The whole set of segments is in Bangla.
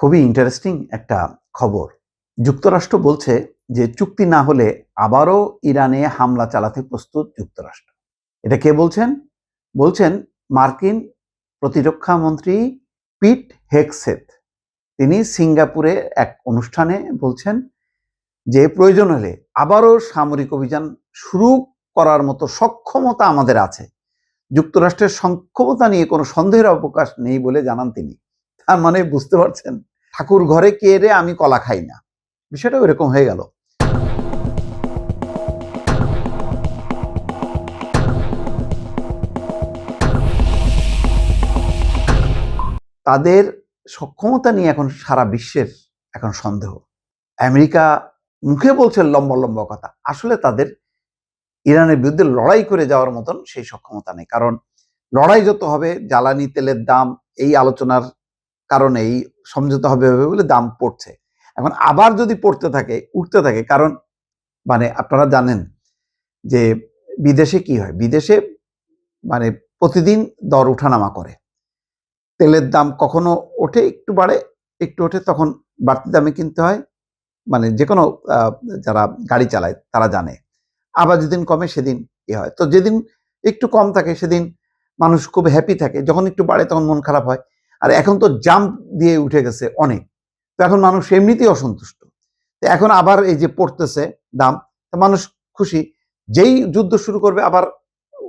খুবই ইন্টারেস্টিং একটা খবর। যুক্তরাষ্ট্র বলছে যে চুক্তি না হলে আবারও ইরানে হামলা চালাতে প্রস্তুত যুক্তরাষ্ট্র। এটা কে বলছেন? বলছেন মার্কিন প্রতিরক্ষা মন্ত্রী পিট হেগসেথ। তিনি সিঙ্গাপুরে এক অনুষ্ঠানে বলছেন যে প্রয়োজন হলে আবারও সামরিক অভিযান শুরু করার মতো সক্ষমতা আমাদের আছে। যুক্তরাষ্ট্রের সক্ষমতা নিয়ে কোনো সন্দেহের অবকাশ নেই বলে জানান তিনি। তার মানে বুঝতে পারছেন, ঠাকুর ঘরে কে রে, আমি কলা খাই না, বিষয়টা এরকম হয়ে গেল। তাদের সক্ষমতা নিয়ে এখন সারা বিশ্বের এখন সন্দেহ। আমেরিকা মুখে বলছে লম্বা লম্বা কথা, আসলে তাদের ইরানের বিরুদ্ধে লড়াই করে যাওয়ার মতন সেই সক্ষমতা নেই। কারণ লড়াই যত হবে, জ্বালানি তেলের দাম এই আলোচনার কারণে এই সমঝোতা হবে বলে দাম পড়ছে। এখন আবার যদি পড়তে থাকে, উঠতে থাকে, কারণ মানে আপনারা জানেন যে বিদেশে কি হয়, বিদেশে মানে প্রতিদিন দর উঠানামা করে। তেলের দাম কখনো ওঠে, একটু বাড়ে, একটু ওঠে, তখন বাড়তি দামে কিনতে হয়। মানে যে কোনো যারা গাড়ি চালায় তারা জানে। আবার যেদিন কমে সেদিন হয়। তো যেদিন একটু কম থাকে সেদিন মানুষ খুব হ্যাপি থাকে, যখন একটু বাড়ে তখন মন খারাপ হয়। আর এখন তো জাম্প দিয়ে উঠে গেছে অনেক, তো এখন মানুষ এমনিতেই অসন্তুষ্ট। তো এখন আবার এই যে পড়তেছে দাম, তো মানুষ খুশি। যেই যুদ্ধ শুরু করবে আবার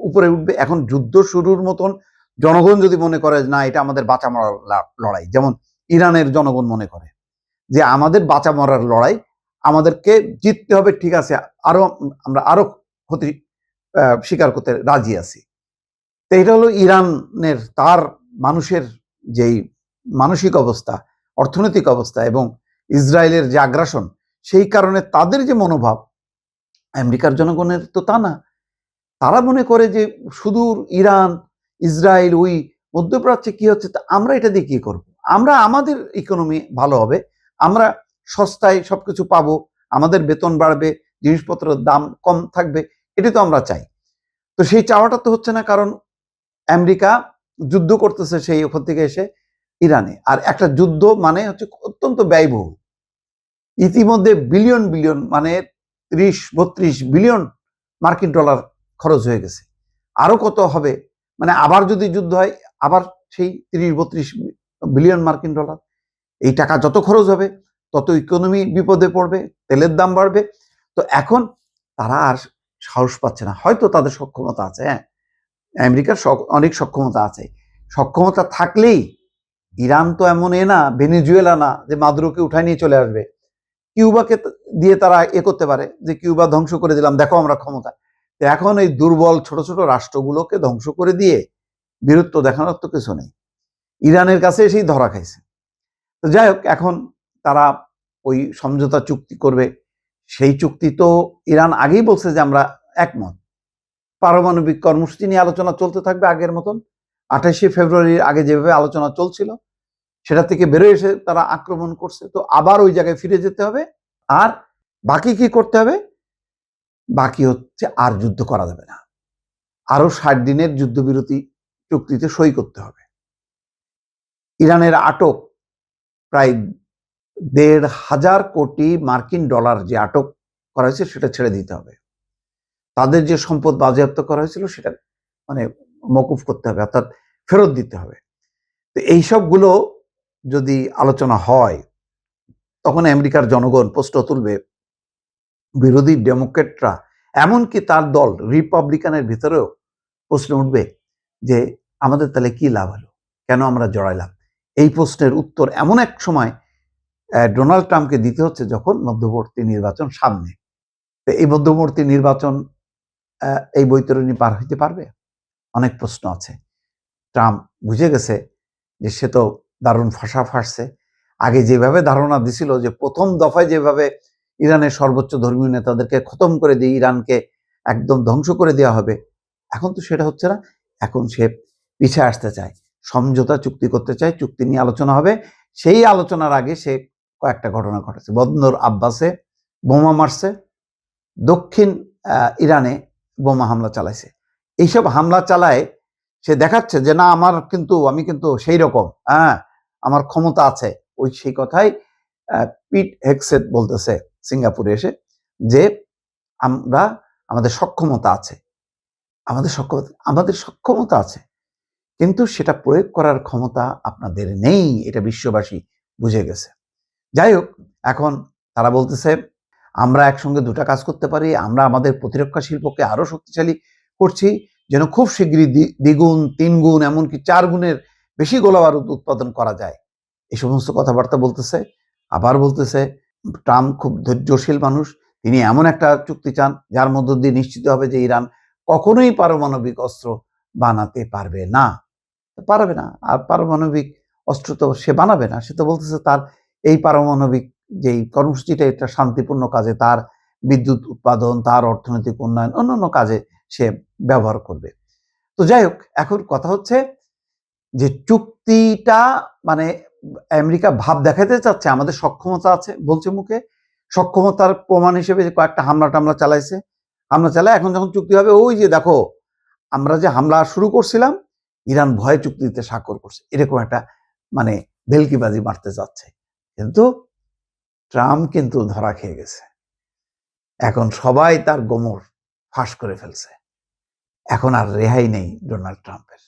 উপরে উঠবে। এখন যুদ্ধ শুরুর মতন জনগণ যদি মনে করে না এটা আমাদের বাঁচা মরার লড়াই, যেমন ইরানের জনগণ মনে করে যে আমাদের বাঁচা মরার লড়াই, আমাদেরকে জিততে হবে, ঠিক আছে, আমরা আরো ক্ষতি স্বীকার করতে রাজি আছি। তো এটা হলো ইরানের, তার মানুষের যেই মানসিক অবস্থা, অর্থনৈতিক অবস্থা এবং ইসরায়েলের যে আগ্রাসন, সেই কারণে তাদের যে মনোভাব। আমেরিকার জনগণের তো তা না। তারা মনে করে যে সুদূর ইরান, ইসরায়েল, ওই মধ্যপ্রাচ্যে কি হচ্ছে, তা আমরা এটা দিয়ে কি করবো? আমরা আমাদের ইকোনমি ভালো হবে, আমরা সস্তায় সবকিছু পাবো, আমাদের বেতন বাড়বে, জিনিসপত্রের দাম কম থাকবে, এটি তো আমরা চাই। তো সেই চাওয়াটা তো হচ্ছে না, কারণ আমেরিকা যুদ্ধ করতেছে সেই ওখান থেকে এসে ইরানে। আর একটা যুদ্ধ মানে হচ্ছে অত্যন্ত ব্যয়বহুল। ইতিমধ্যে বিলিয়ন বিলিয়ন মানে 30-32 বিলিয়ন মার্কিন ডলার খরচ হয়ে গেছে। আরো কত হবে, মানে আবার যদি যুদ্ধ হয় আবার সেই 30-32 বিলিয়ন মার্কিন ডলার। এই টাকা যত খরচ হবে তত ইকোনমি বিপদে পড়বে, তেলের দাম বাড়বে। তো এখন তারা আর সাহস পাচ্ছে না। হয়তো তাদের সক্ষমতা আছে, হ্যাঁ, আমেরিকার অনেক সক্ষমতা আছে। সক্ষমতা থাকলেই ইরান তো এমন না, ভেনেজুয়েলা না যে মাদুরোকে উঠায় নিয়ে চলে আসবে। কিউবাকে দিয়ে তারা করতে পারে যে কিউবা ধ্বংস করে দিলাম, দেখো আমরা ক্ষমতা। তো এখন এই দুর্বল ছোট ছোট রাষ্ট্রগুলোকে ধ্বংস করে দিয়ে বীরত্ব দেখানোর তো কিছু নেই। ইরানের কাছে এসেই ধরা খাইছে। তো যাই হোক, এখন তারা ওই সমঝোতা চুক্তি করবে। সেই চুক্তি তো ইরান আগেই বলছে যে আমরা একমত। পারমাণবিক কর্মসূচি নিয়ে আলোচনা চলতে থাকবে আগের মতন। 28শে ফেব্রুয়ারির আগে যেভাবে আলোচনা চলছিল সেটা থেকে বেরোয় এসে তারা আক্রমণ করছে। তো আবার ওই জায়গায় ফিরে যেতে হবে। আর বাকি কি করতে হবে? বাকি হচ্ছে আর যুদ্ধ করা যাবে না, আরো 60 দিনের যুদ্ধবিরতি চুক্তিতে সই করতে হবে। ইরানের আটক প্রায় 1,500 কোটি মার্কিন ডলার যে আটক করা হয়েছে সেটা ছেড়ে দিতে হবে। তাদের যে সম্পদ বাজেয়াপ্ত করা হয়েছিল সেটা মানে মকুফ করতে হবে, অর্থাৎ ফেরত দিতে হবে। তো এইসবগুলো যদি আলোচনা হয় তখন আমেরিকার জনগণ প্রশ্ন তুলবে, বিরোধী ডেমোক্রেটরা, এমনকি তার দল রিপাবলিকানের ভিতরেও প্রশ্ন উঠবে যে আমাদের তাহলে কি লাভ হলো, কেন আমরা জড়াইলাম? এই প্রশ্নের উত্তর এমন এক সময় ডোনাল্ড ট্রাম্পকে দিতে হচ্ছে যখন মধ্যবর্তী নির্বাচন সামনে। তো এই মধ্যবর্তী নির্বাচন এই বৈতরণী পার হইতে পারবে? অনেক প্রশ্ন আছে। ট্রাম্প বুঝে গেছে যে সে তো দারুণ ফাঁসা ফাঁসছে। আগে যেভাবে ধারণা দিছিল যে প্রথম দফায় যেভাবে ইরানের সর্বোচ্চ ধর্মীয় নেতাদেরকে খতম করে দিয়ে ইরানকে একদম ধ্বংস করে দেওয়া হবে, এখন তো সেটা হচ্ছে না। এখন সে পিছিয়ে আসতে চায়, সমঝোতা চুক্তি করতে চায়, চুক্তি নিয়ে আলোচনা হবে। সেই আলোচনার আগে সে কয়েকটা ঘটনা ঘটেছে। বন্দর আব্বাসে বোমা মারছে, দক্ষিণ ইরানে বোমা হামলা চালাইছে। এইসব হামলা চালায় সে দেখাচ্ছে যে না, আমি কিন্তু সেই রকম, হ্যাঁ, আমার ক্ষমতা আছে, সেই কথাই পিট হেগসেট বলতেছে সিঙ্গাপুরে এসে যে আমাদের সক্ষমতা আছে, আমাদের সক্ষমতা আছে, কিন্তু সেটা প্রয়োগ করার ক্ষমতা আপনাদের নেই, এটা বিশ্ববাসী বুঝে গেছে। যাই হোক, এখন তারা বলতেছে আমরা একসঙ্গে দুটা কাজ করতে পারি, আমরা আমাদের প্রতিরক্ষা শিল্পকে আরো শক্তিশালী করছি, যেন খুব শীঘ্রই 2 গুণ 3 গুণ এমনকি 4 গুণের বেশি গোলাবারুদ উৎপাদন করা যায়, এই সমস্ত কথাবার্তা বলতেছে। আবার বলতেছে ট্রাম্প খুব ধৈর্যশীল মানুষ, তিনি এমন একটা চুক্তি চান যার মধ্য দিয়ে নিশ্চিত হবে যে ইরান কখনোই পারমাণবিক অস্ত্র বানাতে পারবে না। আর পারমাণবিক অস্ত্র তো সে বানাবে না, সে তো বলতেছে তার এই পারমাণবিক যেই কর্মসূচিটা, এটা শান্তিপূর্ণ কাজে, তার বিদ্যুৎ উৎপাদন, তার অর্থনৈতিক উন্নয়ন, অন্যান্য কাজে সে ব্যবহার করবে। তো যাই হোক, এখন কথা হচ্ছে যে চুক্তিটা মানে আমেরিকা ভাব দেখাতে চাচ্ছে আমাদের সক্ষমতা আছে, বলছে মুখে, সক্ষমতার প্রমাণ হিসেবে যে কয়েকটা হামলা চালায়, এখন যখন চুক্তি হবে ওই যে দেখো আমরা যে হামলা শুরু করছিলাম, ইরান ভয়ে চুক্তিতে স্বাক্ষর করছে, এরকম একটা মানে ভেলকিবাজি মারতে যাচ্ছে। কিন্তু ট্রাম্প কিন্তু ধরা খেয়ে গেছে, এখন সবাই তার গোমর ফাঁস করে ফেলছে, এখন আর রেহাই নেই ডোনাল্ড ট্রাম্পের।